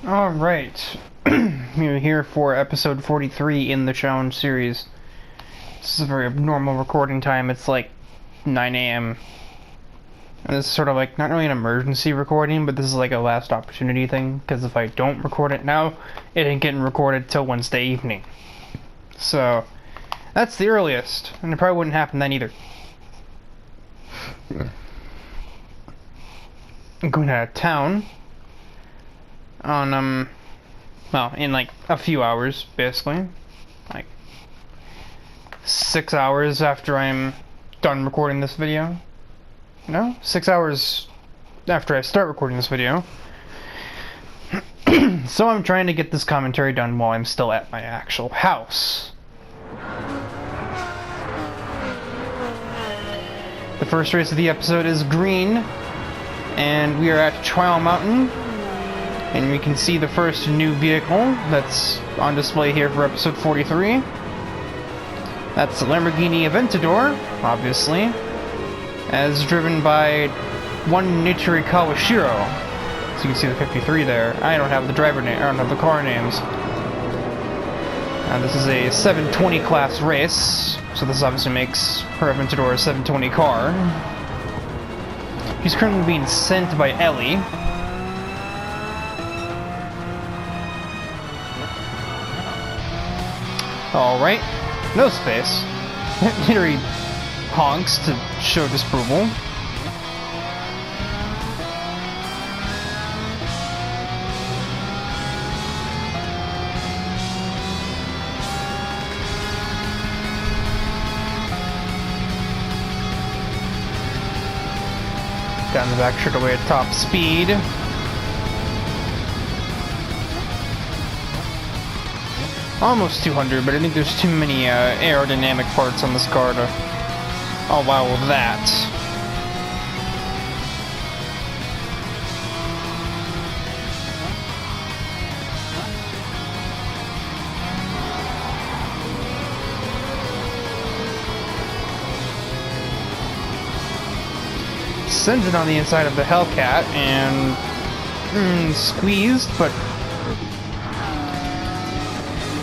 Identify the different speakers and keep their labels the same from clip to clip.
Speaker 1: Alright, we're here for episode 43 in the challenge series. This is a very abnormal recording time. It's like 9 a.m. And this is sort of like, not really an emergency recording, but this is like a last opportunity thing, because if I don't record it now, it ain't getting recorded till Wednesday evening. So, that's the earliest, and it probably wouldn't happen then either. I'm going out of town on, well, in like a few hours, basically. Like 6 hours after I'm done recording this video. No? 6 hours after I start recording this video. So I'm trying to get this commentary done while I'm still at my actual house. The first race of the episode is green, and we are at Trial Mountain. And we can see the first new vehicle that's on display here for episode 43. That's the Lamborghini Aventador, obviously, as driven by one Nitori Kawashiro. So you can see the 53 there. I don't have the driver name, I don't have the car names. This is a 720 class race, so this obviously makes her Aventador a 720 car. He's currently being sent by Ellie. Alright, no space. Nitori honks to show disapproval. Down the back straightaway at top speed. Almost 200, but I think there's too many aerodynamic parts on this car to allow that. Sends it on the inside of the Hellcat and squeezed, but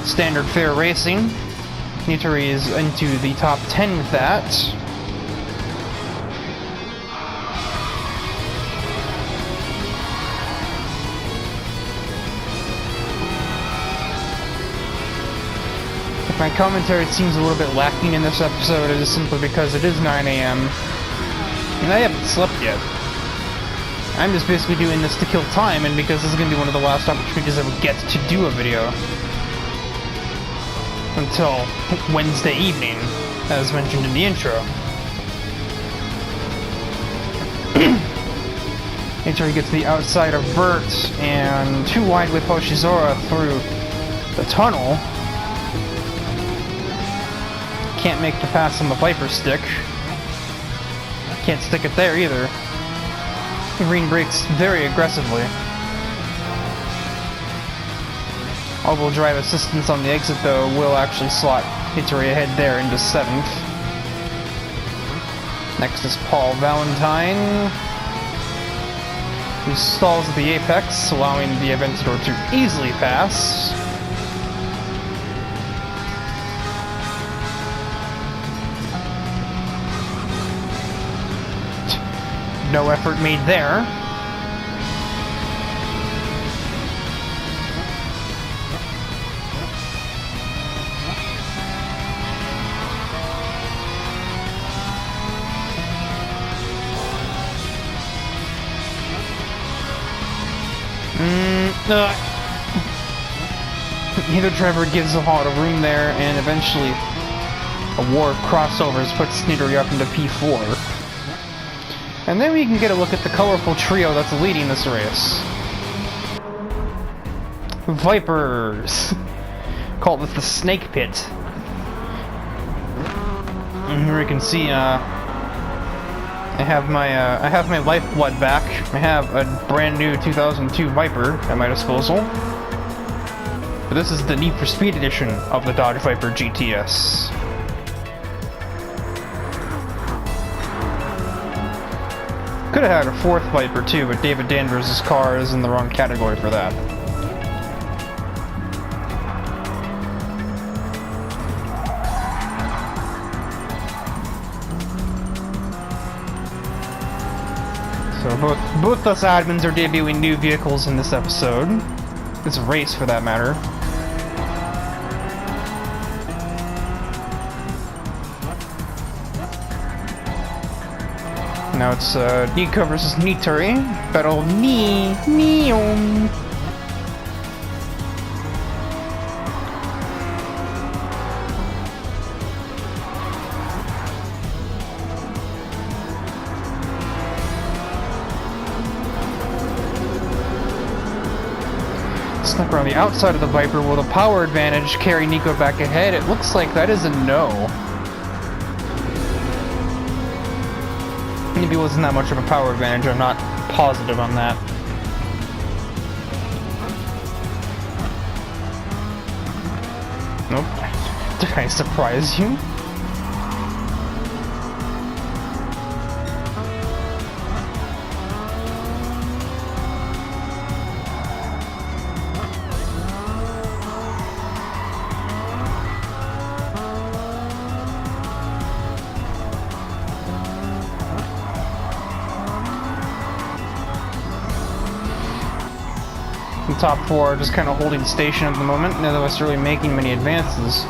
Speaker 1: standard fair racing. Nitori is into the top 10 with that. If my commentary seems a little bit lacking in this episode, it is simply because it is 9 a.m. and I haven't slept yet. I'm just basically doing this to kill time, and because this is going to be one of the last opportunities I would get to do a video. Until Wednesday evening, as mentioned in the intro. Nitori gets the outside of Bert and too wide with Hoshizora through the tunnel. Can't make the pass on the Viper stick. Can't stick it there either. Green brakes very aggressively. All-wheel drive assistance on the exit, though, will actually slot Nitori ahead there into 7th. Next is Paul Valentine, who stalls at the apex, allowing the Aventador to easily pass. No effort made there. Neither driver gives a lot of room there, and eventually a war of crossovers puts Nitori up into P4. And then we can get a look at the colorful trio that's leading this race. Vipers! Call this the Snake Pit. And here we can see, I have my lifeblood back. I have a brand new 2002 Viper at my disposal. But this is the Need for Speed edition of the Dodge Viper GTS. Could have had a fourth Viper too, but David Danvers' car is in the wrong category for that. both us admins are debuting new vehicles in this episode. This race, for that matter. Now it's Nico versus Nitori. Battle Neon. Sniper on the outside of the Viper. Will the power advantage carry Nico back ahead? It looks like that is a no. Maybe it wasn't that much of a power advantage. I'm not positive on that. Nope. Did I surprise you? The top four are just kind of holding station at the moment, none of us really making many advances.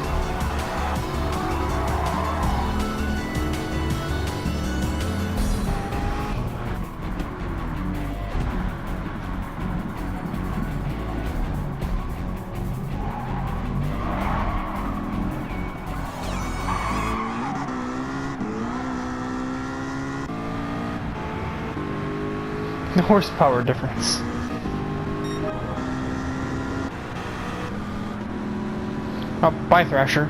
Speaker 1: The horsepower difference. Oh, bye, Thrasher.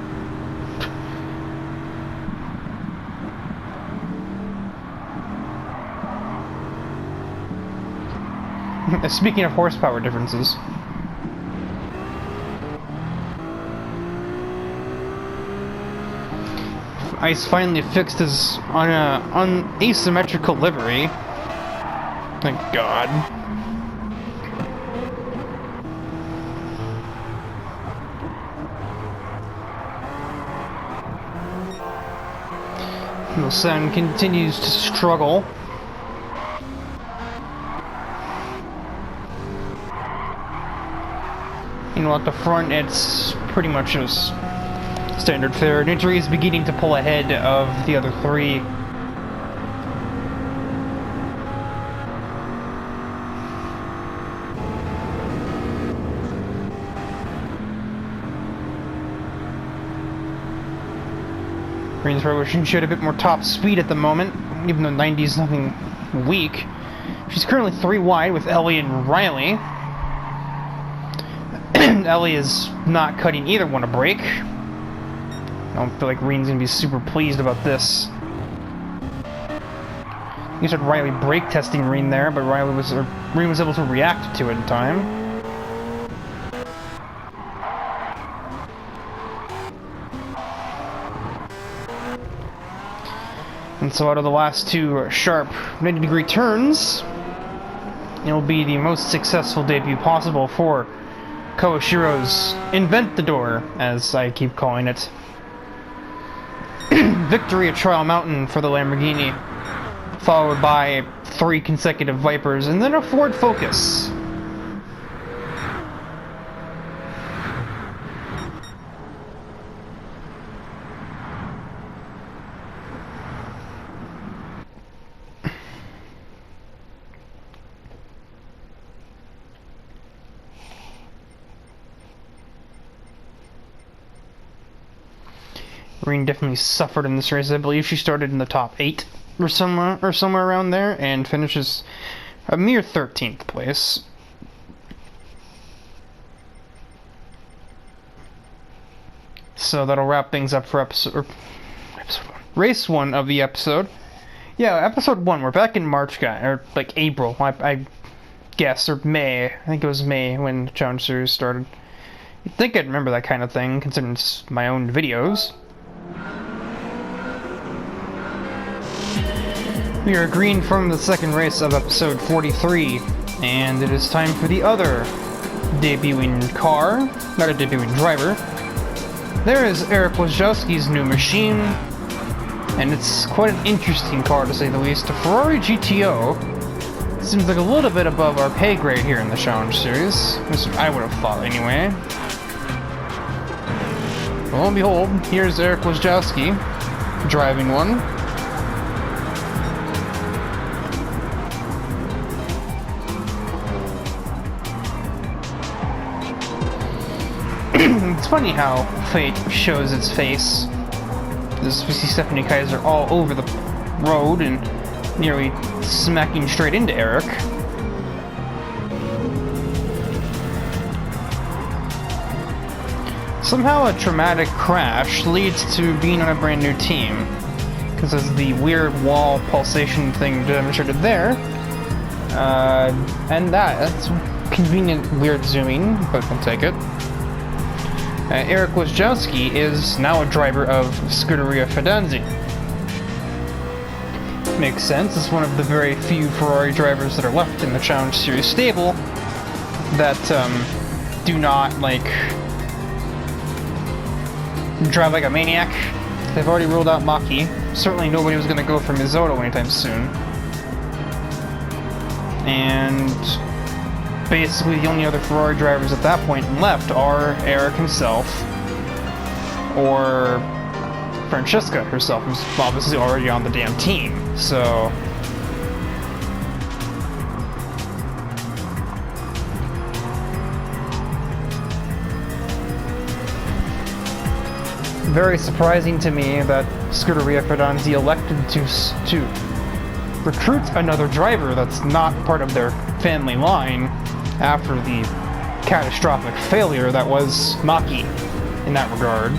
Speaker 1: Speaking of horsepower differences. Ice finally fixed his asymmetrical livery. Thank God. Sun continues to struggle. You know, at the front, it's pretty much just standard fare. Nitori is beginning to pull ahead of the other three. Green's probably showed a bit more top speed at the moment, even though 90 is nothing weak. She's currently 3 wide with Ellie and Riley. Ellie is not cutting either one a break. I don't feel like Green's gonna be super pleased about this. You said Riley brake testing Green there, but Green was able to react to it in time. And so out of the last two sharp 90-degree turns, it'll be the most successful debut possible for Kawashiro's Inventador, as I keep calling it. Victory at Trial Mountain for the Lamborghini, followed by 3 consecutive Vipers, and then a Ford Focus. Green definitely suffered in this race. I believe she started in the top 8 or somewhere around there and finishes a mere 13th place. So that'll wrap things up for episode 1. Race 1 of the episode. Yeah, episode 1. We're back in March, guy, or like April, I guess, or May. I think it was May when the challenge series started. You'd think I'd remember that kind of thing, considering it's my own videos. We are green from the second race of episode 43, and it is time for the other debuting car, not a debuting driver. There is Eric Wojciechowski's new machine, and it's quite an interesting car to say the least. A Ferrari GTO Seems like a little bit above our pay grade here in the challenge series. At least I would have thought anyway. Lo and behold, here's Eric Wojciechowski driving one. It's funny how fate shows its face. We see Stephanie Kaiser all over the road and nearly smacking straight into Eric. Somehow a traumatic crash leads to being on a brand new team. Because there's the weird wall pulsation thing demonstrated there. And that's convenient weird zooming, but we'll take it. Eric Wojciechowski is now a driver of Scuderia Fidenzi. Makes sense. It's one of the very few Ferrari drivers that are left in the Challenge Series stable that do not, like, drive like a maniac. They've already ruled out Maki. Certainly nobody was going to go for Mizzotto anytime soon. And basically the only other Ferrari drivers at that point left are Eric himself or Francesca herself, who's obviously already on the damn team. So very surprising to me that Scuderia Fidenzi elected to recruit another driver that's not part of their family line after the catastrophic failure that was Maki in that regard.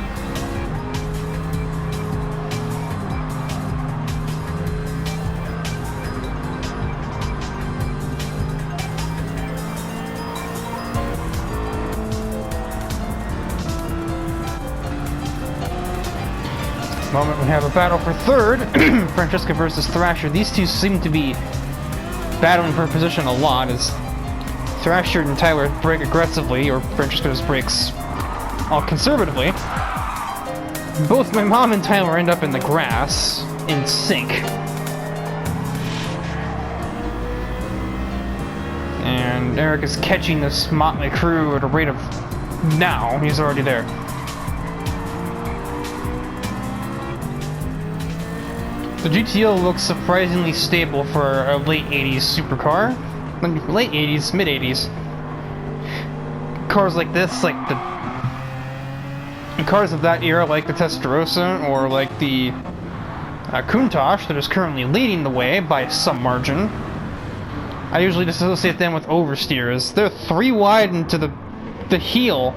Speaker 1: Moment we have a battle for third. Francesca versus Thrasher. These two seem to be battling for position a lot as Thrasher and Tyler brake aggressively, or Francesca just brakes all conservatively. Both my mom and Tyler end up in the grass in sync. And Eric is catching this motley crew at a rate of now. He's already there. The GTO looks surprisingly stable for a late 80s supercar. Late 80s, mid 80s. Cars like this, like the cars of that era, like the Testarossa or like the Countach, that is currently leading the way by some margin. I usually just associate them with oversteers. They're 3 wide into the heel.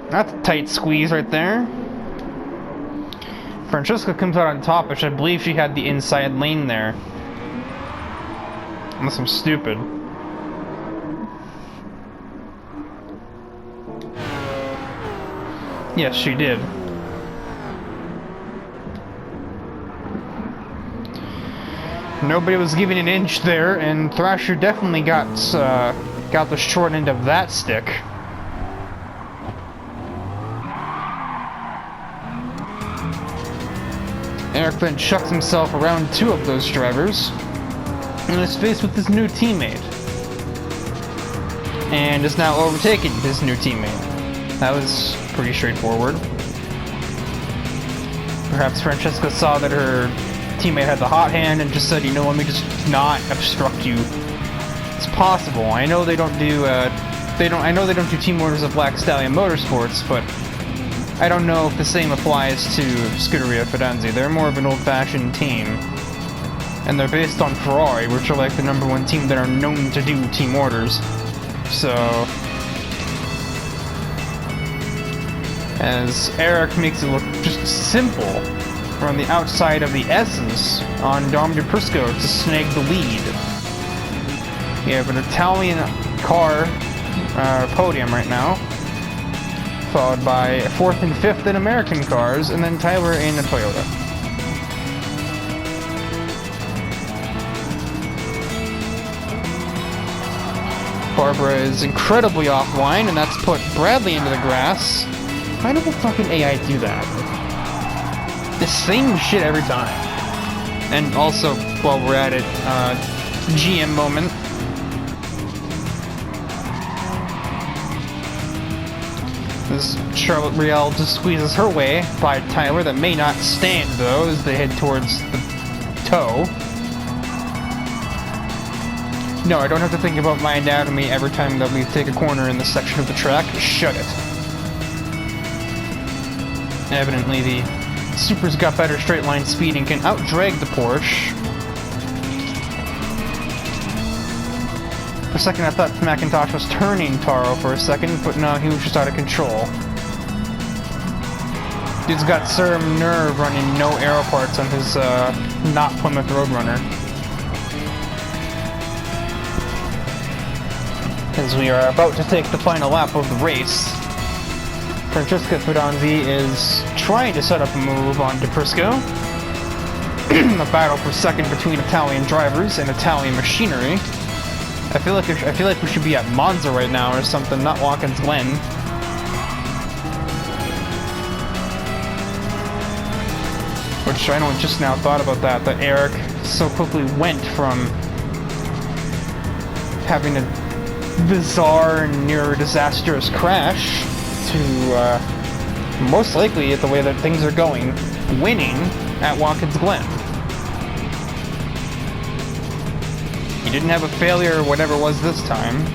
Speaker 1: That's a tight squeeze right there. Francesca comes out on top, which I believe she had the inside lane there. Unless I'm stupid. Yes, she did. Nobody was giving an inch there, and Thrasher definitely got the short end of that stick. Eric then chucks himself around 2 of those drivers and is faced with his new teammate. And is now overtaking his new teammate. That was pretty straightforward. Perhaps Francesca saw that her teammate had the hot hand and just said, you know, let me just not obstruct you. It's possible. I know they don't do team orders of Black Stallion Motorsports, but I don't know if the same applies to Scuderia Fidenzi. They're more of an old-fashioned team. And they're based on Ferrari, which are like the #1 team that are known to do team orders. So as Eric makes it look just simple from the outside of the S's on Dom DePrisco to snag the lead. We have an Italian car podium right now, followed by 4th and 5th in American cars, and then Tyler in a Toyota. Barbara is incredibly offline, and that's put Bradley into the grass. Why does the fucking AI do that? The same shit every time. And also, while we're at it, GM moment. As Charlotte Riel just squeezes her way by Tyler. That may not stand, though, as they head towards the toe. No, I don't have to think about my anatomy every time that we take a corner in this section of the track. Shut it. Evidently, the Super's got better straight line speed and can outdrag the Porsche. For a second, I thought McIntosh was turning Taro for a second, but no, he was just out of control. Dude's got some nerve running no aero parts on his, not Plymouth Roadrunner. As we are about to take the final lap of the race, Francesca Fidanzi is trying to set up a move on DePrisco. A battle for second between Italian drivers and Italian machinery. I feel like we should be at Monza right now or something, not Watkins Glen. Which I know just now thought about that Eric so quickly went from having a bizarre and near disastrous crash to most likely, at the way that things are going, winning at Watkins Glen. He didn't have a failure or whatever it was this time,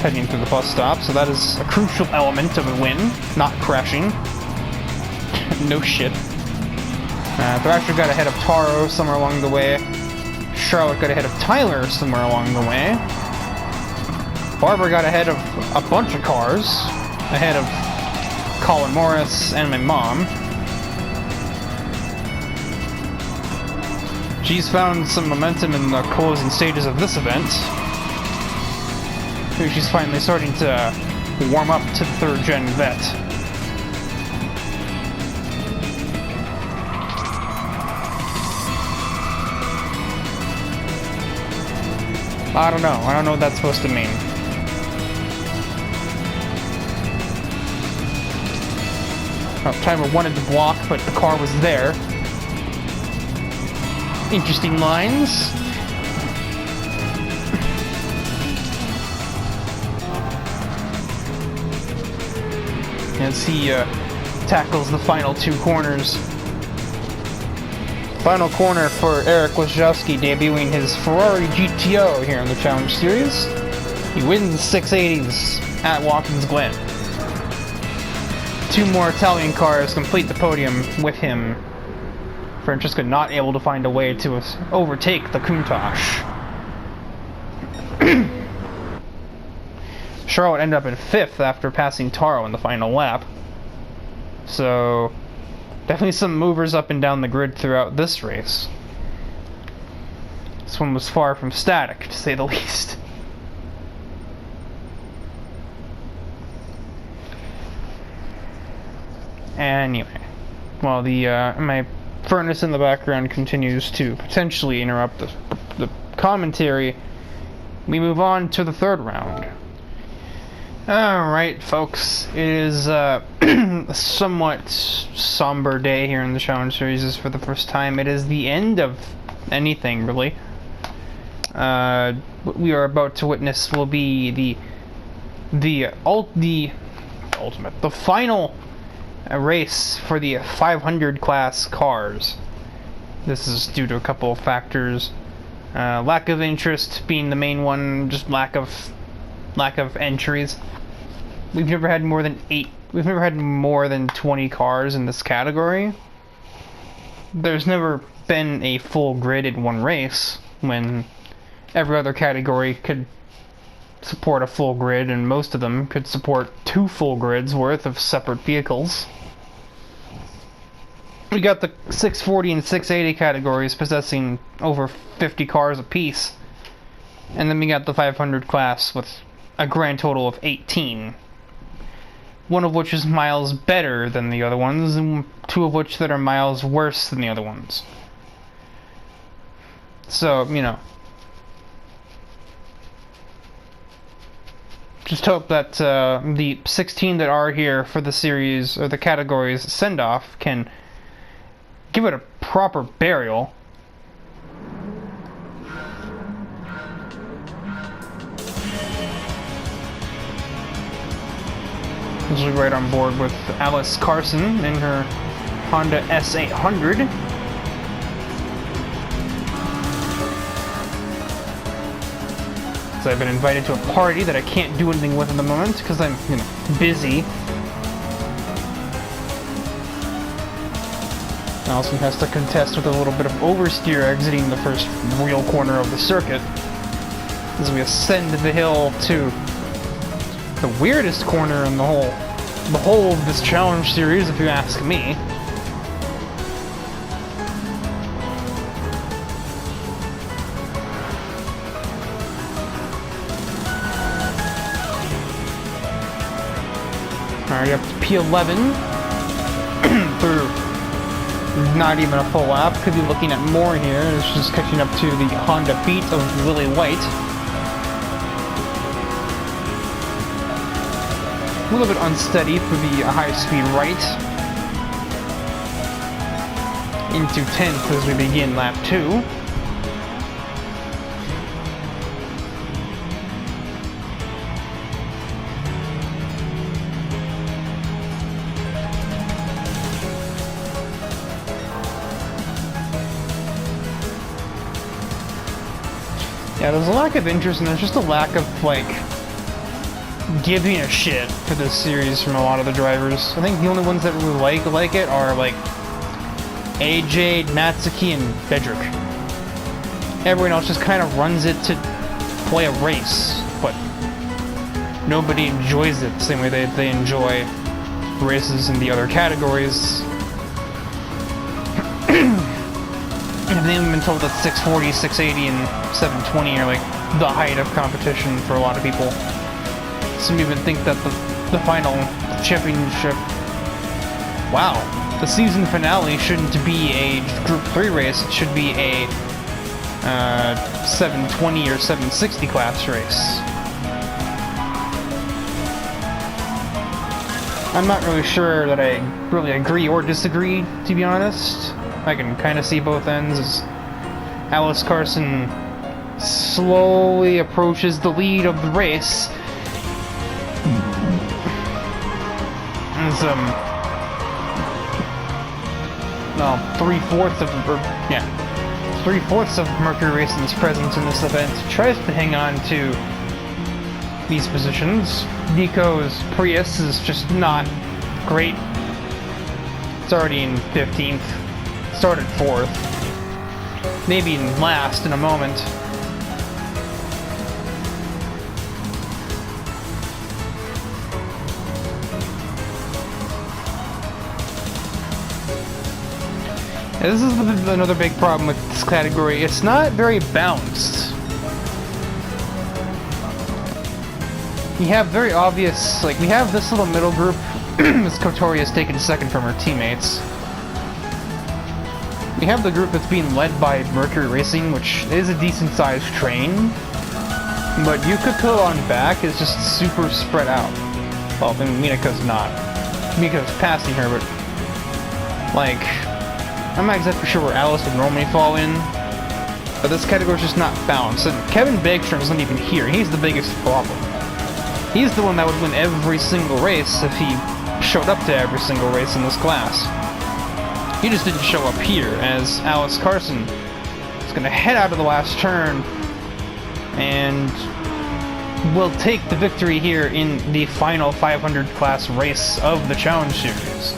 Speaker 1: heading through the bus stop, so that is a crucial element of a win, not crashing. No shit. Thrasher got ahead of Taro somewhere along the way. Charlotte got ahead of Tyler somewhere along the way. Barbara got ahead of a bunch of cars, ahead of Colin Morris and my mom. She's found some momentum in the closing stages of this event. She's finally starting to warm up to the third-gen vet. I don't know what that's supposed to mean. Timer wanted to block, but the car was there. Interesting lines. As he tackles the final two corners. Final corner for Eric Wojciechowski, debuting his Ferrari GTO here in the Challenge Series. He wins 680s at Watkins Glen. Two more Italian cars complete the podium with him. Francesca not able to find a way to overtake the Countach. Charlotte ended up in 5th after passing Taro in the final lap. So, definitely some movers up and down the grid throughout this race. This one was far from static, to say the least. Anyway, while my furnace in the background continues to potentially interrupt the commentary, we move on to the third round. Alright, folks, it is a somewhat somber day here in the Challenge Series for the first time. It is the end of anything, really. What we are about to witness will be the final race for the 500 class cars. This is due to a couple of factors. Lack of interest being the main one, just lack of entries. We've never had more than 20 cars in this category. There's never been a full grid in one race, when every other category could support a full grid, and most of them could support 2 full grids worth of separate vehicles. We got the 640 and 680 categories possessing over 50 cars apiece, and then we got the 500 class with a grand total of 18. One of which is miles better than the other ones, and 2 of which that are miles worse than the other ones. So, you know, just hope that the 16 that are here for the series, or the categories send-off, can give it a proper burial. Usually right on board with Alice Carson in her Honda S800. So I've been invited to a party that I can't do anything with at the moment because I'm, busy. Allison has to contest with a little bit of oversteer exiting the first real corner of the circuit as we ascend the hill to the weirdest corner in the whole of this challenge series, if you ask me. Alright, up to P11 through not even a full lap. Could be looking at more here. It's just catching up to the Honda Beat of Lily White. A little bit unsteady for the high-speed right. Into 10th as we begin lap 2. Yeah, there's a lack of interest and there's just a lack of, giving a shit for this series from a lot of the drivers. I think the only ones that really like it are, AJ, Natsuki, and Bedrick. Everyone else just kind of runs it to play a race, but nobody enjoys it the same way they enjoy races in the other categories. I've even been told that 640, 680, and 720 are the height of competition for a lot of people. Some even think that the final championship, wow, the season finale shouldn't be a Group 3 race, it should be a 720 or 760 class race. I'm not really sure that I really agree or disagree, to be honest. I can kind of see both ends as Alice Carson slowly approaches the lead of the race. As, three-fourths of Mercury Racing's presence in this event tries to hang on to these positions. Nico's Prius is just not great. It's already in 15th. Started 4th. Maybe in last in a moment. Yeah, this is another big problem with this category. It's not very balanced. You have very obvious, we have this little middle group. Miss Kotori has taken second from her teammates. We have the group that's being led by Mercury Racing, which is a decent-sized train, but Yukiko on back is just super spread out. Well, I mean, Minako's not. Minako's passing her, but, I'm not exactly sure where Alice would normally fall in, but this category's just not balanced. And Kevin Bagstrom isn't even here. He's the biggest problem. He's the one that would win every single race if he showed up to every single race in this class. He just didn't show up here, as Alice Carson is going to head out of the last turn and will take the victory here in the final 500 class race of the Challenge Series.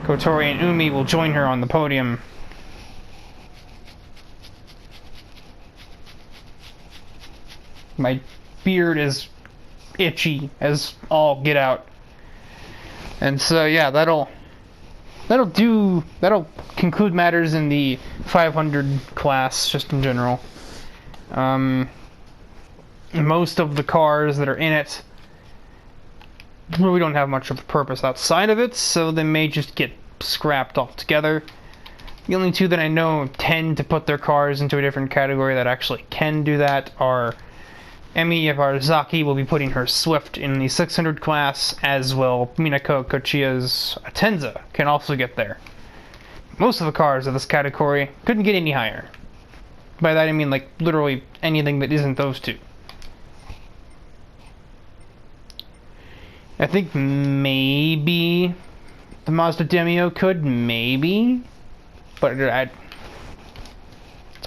Speaker 1: Kotori and Umi will join her on the podium. My beard is itchy as all get out. And so, yeah, that'll conclude matters in the 500 class, just in general. Most of the cars that are in it really don't have much of a purpose outside of it, so they may just get scrapped altogether. The only two that I know tend to put their cars into a different category that actually can do that are Emi Ibarazaki will be putting her Swift in the 600 class, as will Minako Kochiya's Atenza can also get there. Most of the cars of this category couldn't get any higher. By that I mean literally anything that isn't those two. I think maybe the Mazda Demio could, maybe, but it's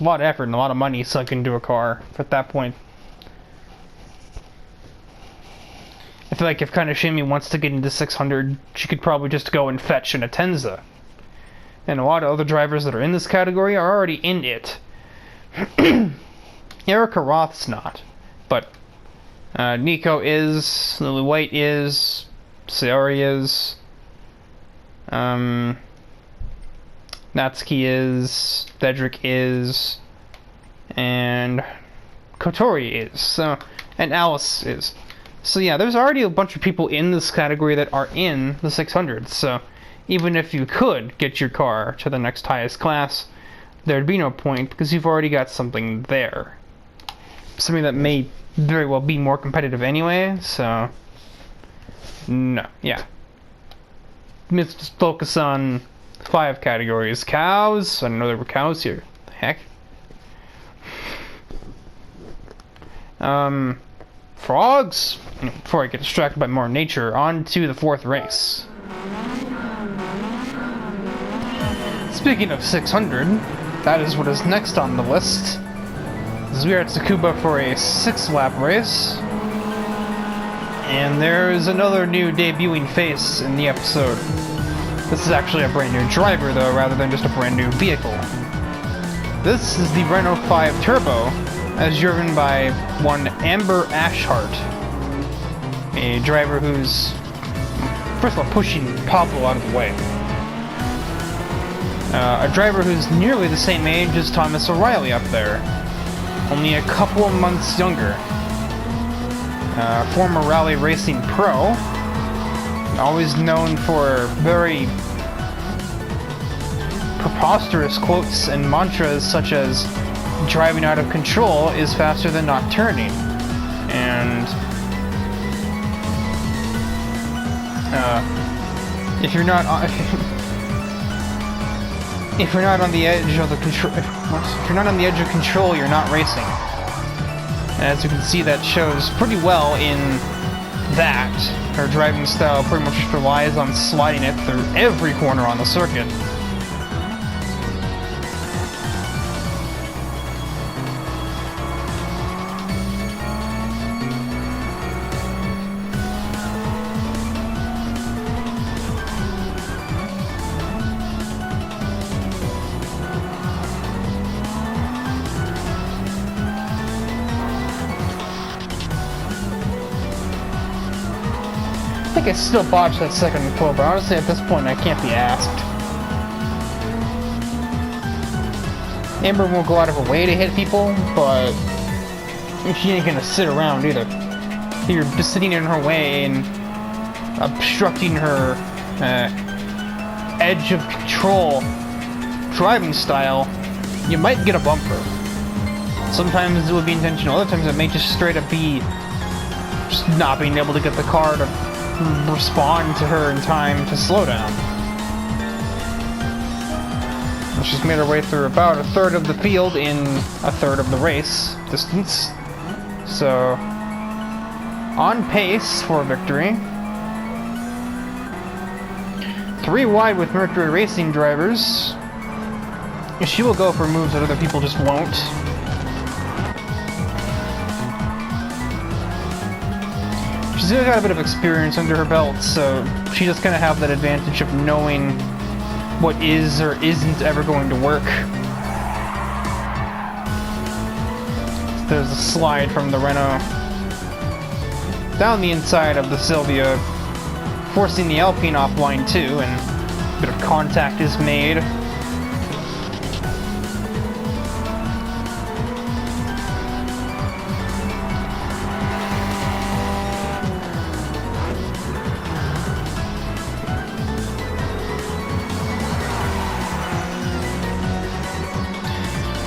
Speaker 1: a lot of effort and a lot of money sunk into a car at that point. I feel like if Kaneshimi wants to get into 600, she could probably just go and fetch an Atenza. And a lot of other drivers that are in this category are already in it. Erica Roth's not, but Nico is, Lily White is, Sayori is, Natsuki is, Dedrick is, and Kotori is, so, and Alice is. So yeah, there's already a bunch of people in this category that are in the 600s, so even if you could get your car to the next highest class, there'd be no point because you've already got something there. Something that may very well be more competitive anyway, so no, yeah. Let's just focus on 5 categories. Cows, I didn't know there were cows here. The heck? Frogs? Before I get distracted by more nature, on to the 4th race. Speaking of 600, that is what is next on the list. As we are at Tsukuba for a 6-lap race. And there's another new debuting face in the episode. This is actually a brand new driver though, rather than just a brand new vehicle. This is the Renault 5 Turbo, as driven by one Amber Ashhart. A driver who's, first of all, pushing Pablo out of the way. A driver who's nearly the same age as Thomas O'Reilly up there. Only a couple of months younger. Former rally racing pro. Always known for very preposterous quotes and mantras such as driving out of control is faster than not turning. And if you're not on if you're not on the edge of the control, if you're not on the edge of control, you're not racing. And as you can see, that shows pretty well in that her driving style pretty much just relies on sliding it through every corner on the circuit. I think I still botched that second quote, but honestly at this point I can't be asked. Amber won't go out of her way to hit people, but she ain't gonna sit around either. If you're just sitting in her way and obstructing her edge of control driving style, you might get a bumper. Sometimes it would be intentional, other times it may just straight up be just not being able to get the car to respond to her in time to slow down. And she's made her way through about a third of the field in a third of the race distance. So, on pace for victory. 3 wide with Mercury Racing drivers. She will go for moves that other people just won't. She's got a bit of experience under her belt, so she just kind of have that advantage of knowing what is or isn't ever going to work. There's a slide from the Renault down the inside of the Silvia, forcing the Alpine offline too, and a bit of contact is made.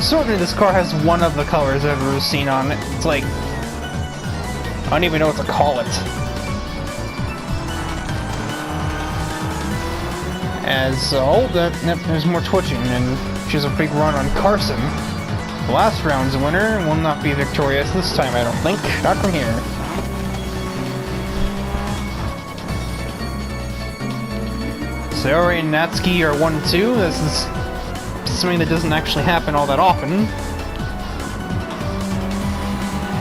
Speaker 1: Certainly this car has one of the colors I've ever seen on it. It's like, I don't even know what to call it. As, there's more twitching, and she has a big run on Carson. The last round's winner will not be victorious this time, I don't think. Not from here. Sayori and Natsuki are 1-2. This is something that doesn't actually happen all that often.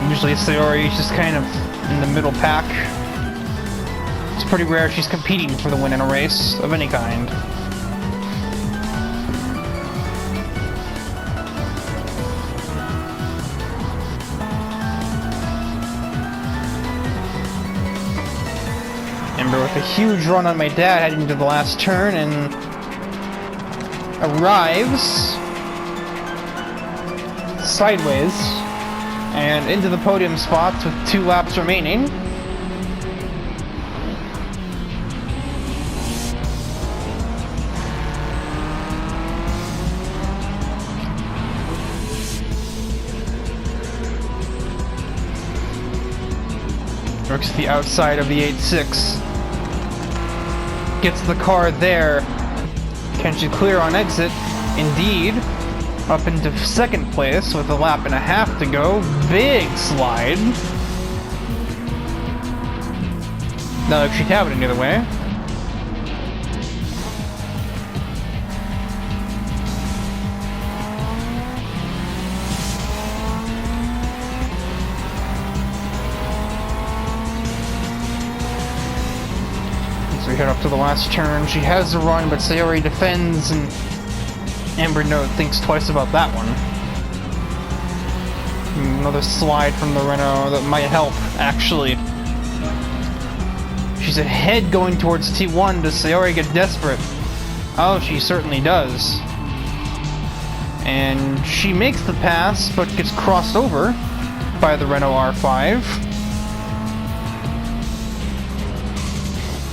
Speaker 1: Usually Sayori is just kind of in the middle pack. It's pretty rare she's competing for the win in a race of any kind. Ember with a huge run on my dad heading to the last turn and arrives sideways and into the podium spots with 2 laps remaining. Works the outside of the 8.6. Gets the car there. Can she clear on exit? Indeed. Up into 2nd place with a lap and a half to go. Big slide. Not like she'd have it any other way. So we head up to the last turn. She has the run, but Sayori defends, and Amber Note thinks twice about that one. Another slide from the Renault that might help, actually. She's ahead going towards T1. Does Sayori get desperate? Oh, she certainly does. And she makes the pass, but gets crossed over by the Renault R5.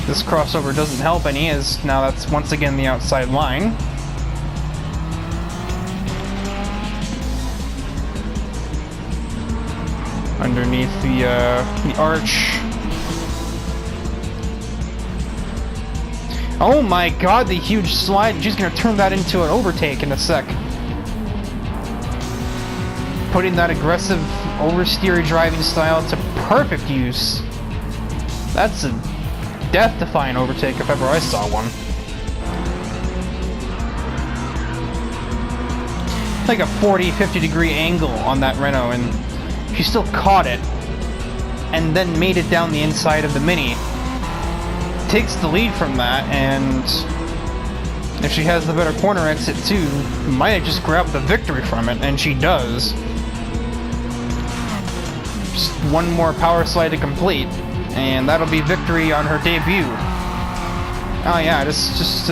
Speaker 1: This crossover doesn't help any, as now that's once again the outside line. Underneath the arch. Oh my god, the huge slide. She's gonna turn that into an overtake in a sec. Putting that aggressive oversteer driving style to perfect use. That's a death-defying overtake if ever I saw one. Like a 40-50 degree angle on that Renault, and she still caught it and then made it down the inside of the Mini. Takes the lead from that, and if she has the better corner exit too, might have just grabbed the victory from it, and she does. Just one more power slide to complete, and that'll be victory on her debut. Oh yeah, just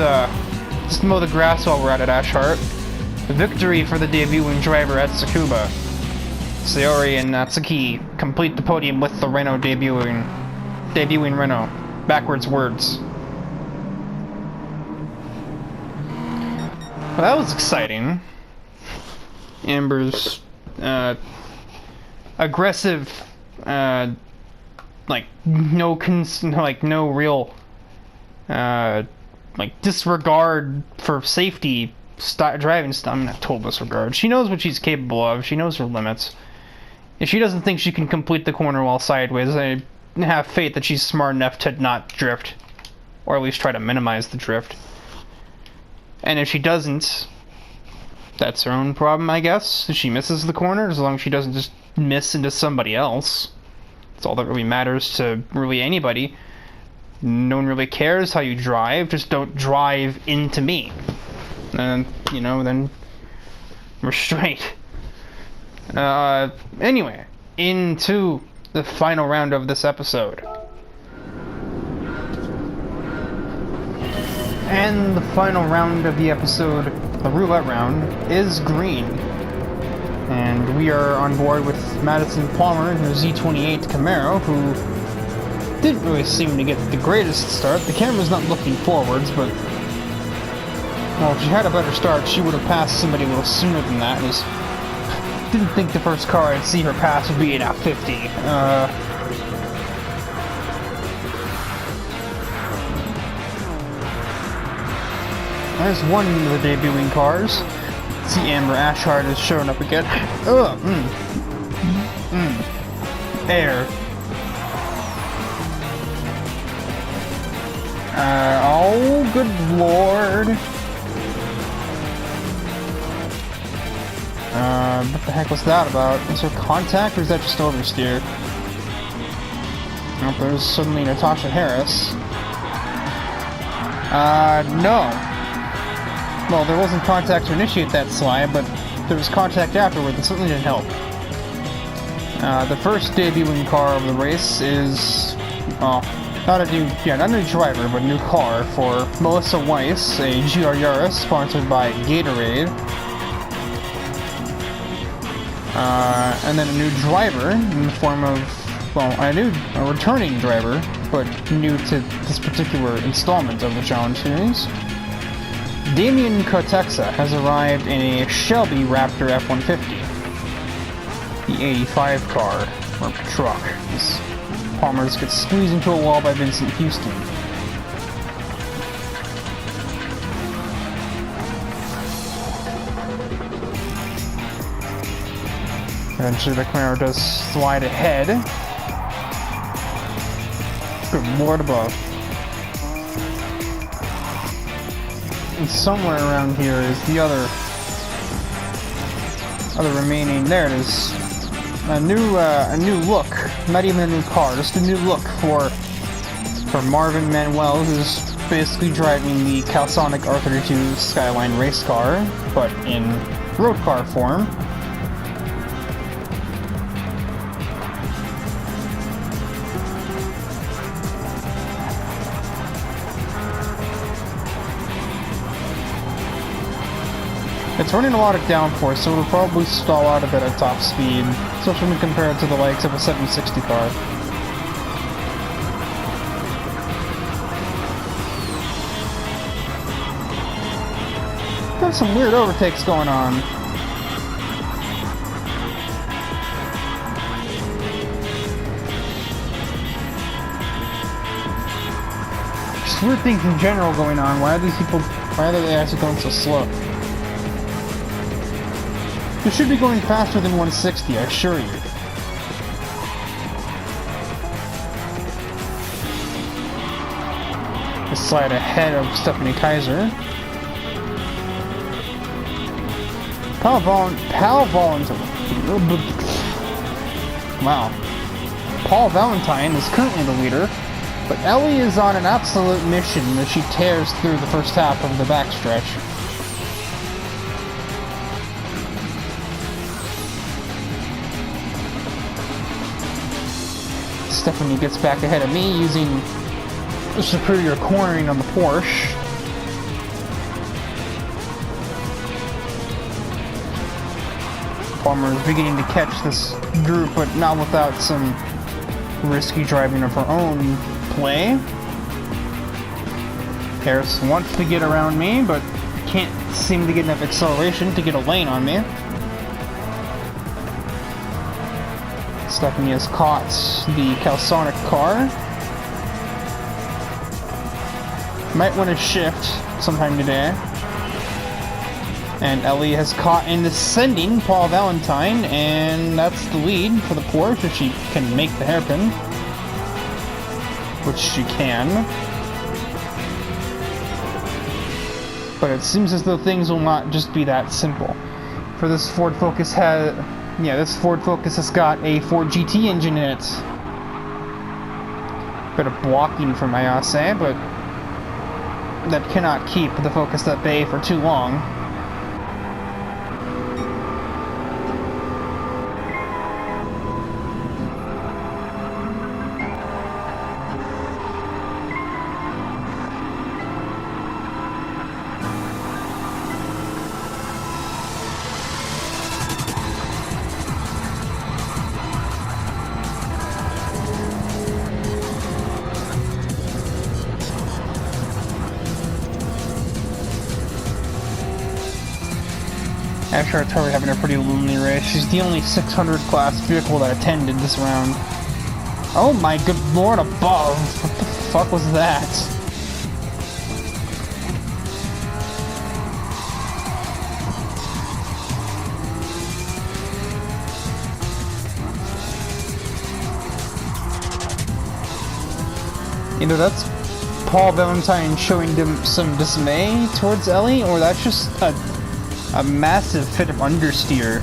Speaker 1: mow the grass while we're at it, Ashhart. Victory for the debuting driver at Tsukuba. Sayori and Natsuki complete the podium with the Renault debuting Renault. Backwards words. Well, that was exciting. Amber's aggressive, like no real like disregard for safety driving stuff. I'm not total disregard. She knows what she's capable of. She knows her limits. If she doesn't think she can complete the corner while sideways, I have faith that she's smart enough to not drift, or at least try to minimize the drift. And if she doesn't, that's her own problem, I guess. If she misses the corner, as long as she doesn't just miss into somebody else. That's all that really matters to really anybody. No one really cares how you drive, just don't drive into me. And, you know, then we're straight. Anyway, into the final round of this episode. And the final round of the episode, the roulette round, is green. And we are on board with Madison Palmer and her Z28 Camaro, who didn't really seem to get the greatest start. The camera's not looking forwards, but well, if she had a better start, she would have passed somebody a little sooner than that. Didn't think the first car I'd see her pass would be an F50. There's one of the debuting cars. See, Amber Ashhart is showing up again. Air. Oh good lord. What the heck was that about? Is there contact or is that just oversteer? Oh, there's suddenly Natasha Harris. No. Well, there wasn't contact to initiate that slide, but there was contact afterward that certainly didn't help. The first debuting car of the race is, well, not a new driver, but a new car for Melissa Weiss, a GR Yaris sponsored by Gatorade. And then a new driver in the form of, well, a returning driver, but new to this particular installment of the Challenge Series. Damian Kotexa has arrived in a Shelby Raptor F-150. The 85 car, or truck, as Palmer's gets squeezed into a wall by Vincent Houston. Eventually the Camaro does slide ahead. Good lord above. And somewhere around here is the other remaining, there it is. A new look, not even a new car, just a new look for Marvin Manuel, who's basically driving the Calsonic R32 Skyline race car, but in road car form. It's running a lot of downforce, so it'll probably stall out a bit at top speed, especially when compared to the likes of a 760 car. There's some weird overtakes going on. Just weird things in general going on. Why are they actually going so slow? You should be going faster than 160, I assure you. A slide ahead of Stephanie Kaiser. Paul Valentine is currently the leader, but Ellie is on an absolute mission as she tears through the first half of the backstretch. Stephanie gets back ahead of me using the superior cornering on the Porsche. Palmer is beginning to catch this group, but not without some risky driving of her own play. Harris wants to get around me, but can't seem to get enough acceleration to get a lane on me. Stephanie has caught the Calsonic car. Might want to shift sometime today. And Ellie has caught an ascending Paul Valentine, and that's the lead for the Porsche if she can make the hairpin. Which she can. But it seems as though things will not just be that simple. For this Ford Focus this Ford Focus has got a Ford GT engine in it. Bit of blocking from Ayase, but that cannot keep the Focus at bay for too long. Actually, Arturi having a pretty lonely race. She's the only 600 class vehicle that attended this round. Oh my good lord above! What the fuck was that? You know, that's Paul Valentine showing some dismay towards Ellie, or that's just a massive fit of understeer.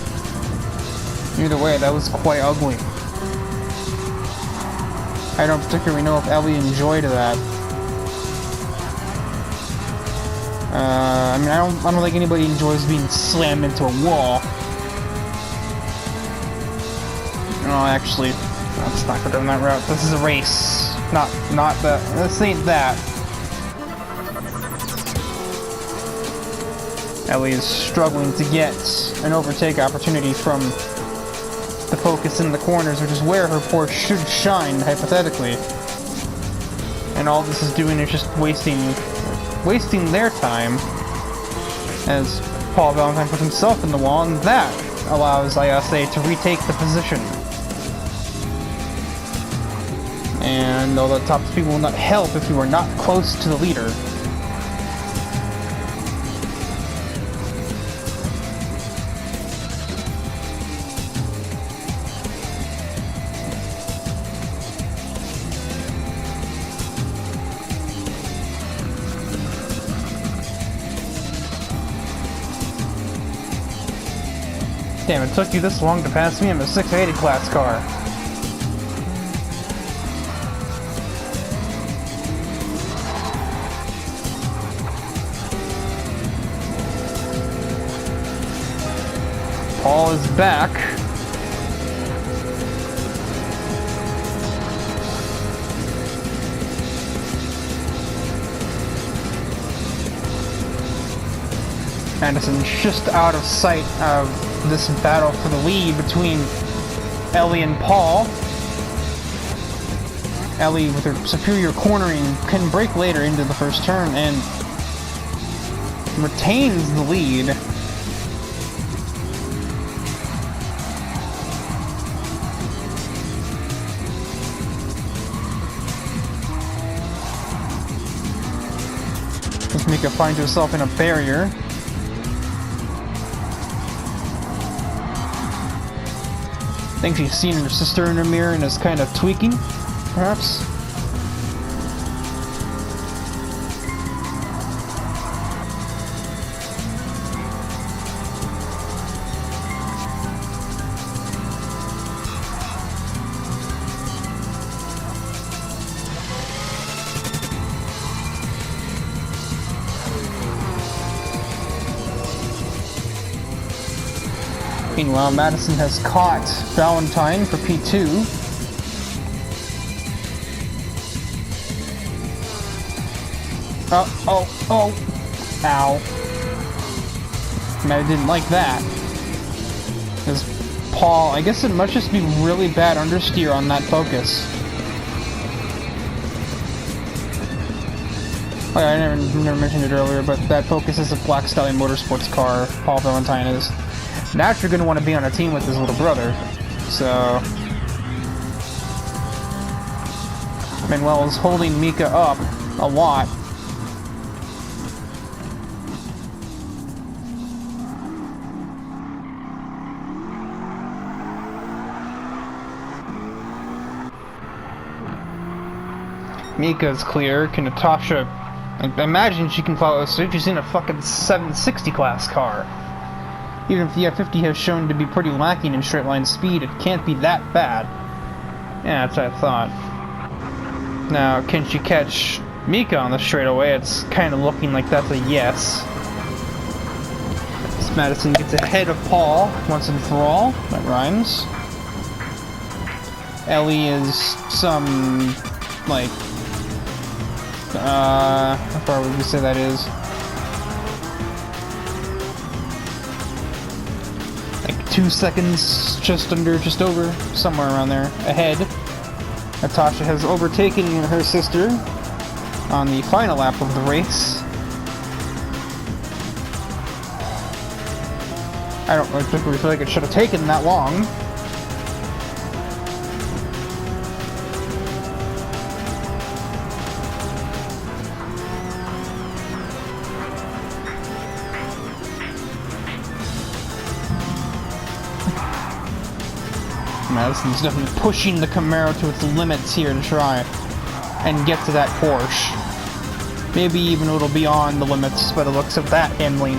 Speaker 1: Either way, that was quite ugly. I don't particularly know if Ellie enjoyed that. I mean, I don't think anybody enjoys being slammed into a wall. No, actually, let's not go down that route. This is a race, not that. This ain't that. Ellie is struggling to get an overtake opportunity from the focus in the corners, which is where her Porsche should shine, hypothetically. And all this is doing is just wasting their time, as Paul Valentine puts himself in the wall, and that allows ISA to retake the position. And although top speed will not help if you are not close to the leader. Damn, it took you this long to pass me in a 680 class car. Paul is back. Anderson's just out of sight of this battle for the lead between Ellie and Paul. Ellie, with her superior cornering, can brake later into the first turn and retains the lead. Mika finds herself in a barrier. I think she's seen her sister in her mirror and is kind of tweaking, perhaps. Meanwhile, Madison has caught Valentine for P2. Oh. Ow. I didn't like that. Because Paul, I guess it must just be really bad understeer on that focus. Oh, yeah, I never mentioned it earlier, but that focus is a Black Stallion Motorsports car. Paul Valentine is. Naturally, you're going to want to be on a team with his little brother, so... Manuel is holding Mika up a lot. Mika's clear. Can Natasha... I imagine she can follow suit. She's in a fucking 760 class car. Even if the F50 has shown to be pretty lacking in straight line speed, it can't be that bad. Yeah, that's what I thought. Now, can she catch Mika on the straightaway? It's kind of looking like that's a yes. As Madison gets ahead of Paul once and for all. That rhymes. Ellie is some, like, how far would we say that is? 2 seconds, just over, somewhere around there, ahead. Natasha has overtaken her sister on the final lap of the race. I don't particularly feel like it should have taken that long. Madison's definitely pushing the Camaro to its limits here to try and get to that Porsche. Maybe even a little beyond the limits by the looks of that handling.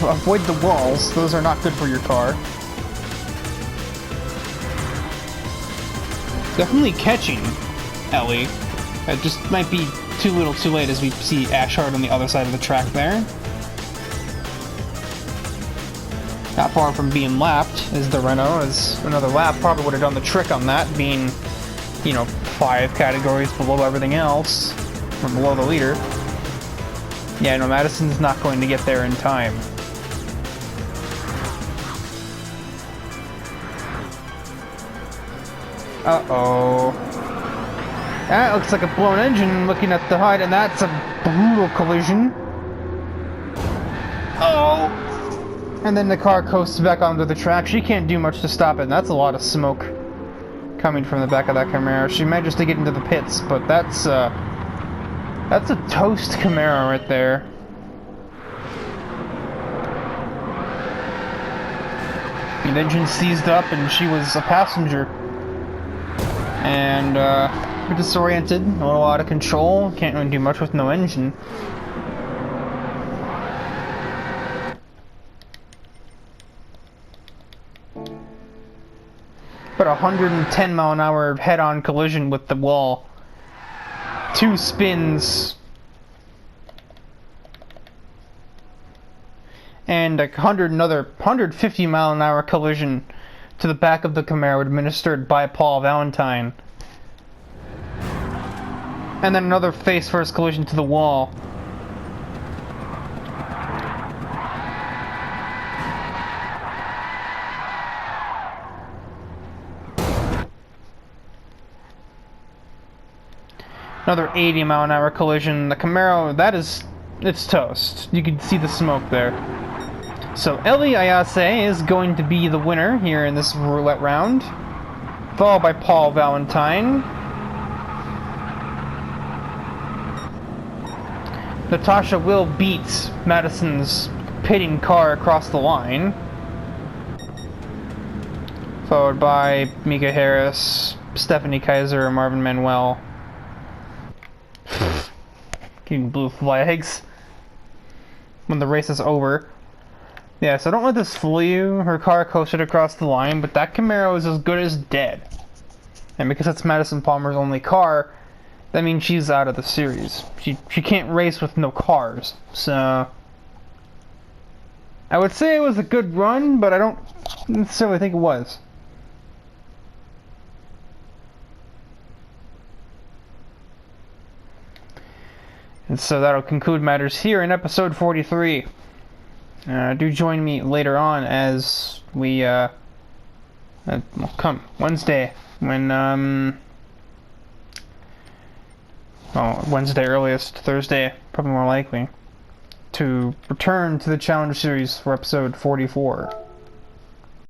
Speaker 1: Avoid the walls, those are not good for your car. Definitely catching Ellie. It just might be too little too late as we see Ashard on the other side of the track there. Not far from being lapped is the Renault, as another lap probably would have done the trick on that, being, you know, 5 categories below everything else, or below the leader. Yeah, no, Madison's not going to get there in time. Uh-oh. That looks like a blown engine looking at the HUD, and that's a brutal collision. Oh! And then the car coasts back onto the track. She can't do much to stop it, and that's a lot of smoke coming from the back of that Camaro. She managed to get into the pits, but that's a toast Camaro right there. The engine seized up, and she was a passenger. And, disoriented, a little out of control, can't really do much with no engine. But a 110-mile-an-hour head-on collision with the wall. 2 spins. And another 150-mile-an-hour collision to the back of the Camaro administered by Paul Valentine. And then another face-first collision to the wall. Another 80-mile-an-hour collision. The Camaro, it's toast. You can see the smoke there. So Ellie Ayase is going to be the winner here in this roulette round, followed by Paul Valentine. Natasha will beat Madison's pitting car across the line, followed by Mika Harris, Stephanie Kaiser, and Marvin Manuel. Getting blue flags when the race is over. Yeah, so don't let this fool you. Her car coasted across the line, but that Camaro is as good as dead. And because it's Madison Palmer's only car, that means she's out of the series. She can't race with no cars. So I would say it was a good run, but I don't necessarily think it was. And so that'll conclude matters here in episode 43. Do join me later on as we, come Wednesday when, well, Wednesday earliest, Thursday, probably more likely, to return to the Challenge Series for episode 44.